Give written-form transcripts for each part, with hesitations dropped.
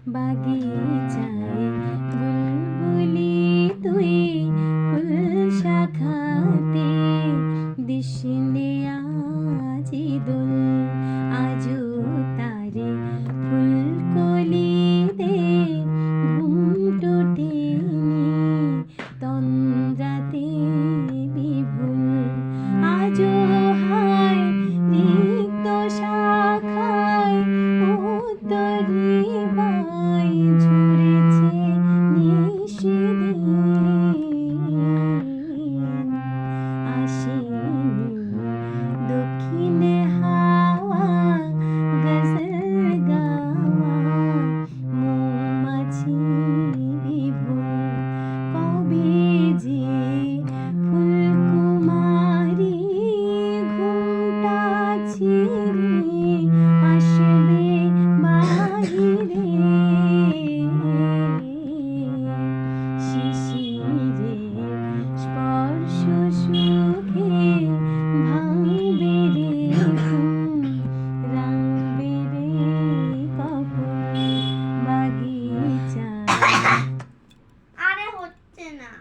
বাগিচায় বুলবুলি তুই ফুল শাখাতে দিসনে আজি দোল আজও তারে ফুলকলি দে ঘুম টুটেনি তন্দ্রাতে বিভুল আজও হায় রিক্ত শাখায় উত্তরে বাই ঝরেছে নিশিদিন আসেনি দক্ষিণে হাওয়া গজল গাওয়া মৌমাছি বিভোর কবে যে ফুলকুমারী ঘুমটা ছিঁড়ে আসবে বাহিরে শিশিরে স্পর্শ সুখে ভাঙবে রে ঘুম রাঙবে রে কপল বাগিচায়। আরে হচ্ছে না,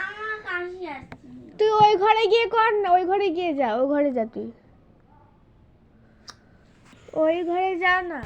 আমার কাশি আসছে। তুই ওই ঘরে গিয়ে কর না, ওই ঘরে গিয়ে যা, ওই ঘরে যা, তুই ওই ঘরে যা না।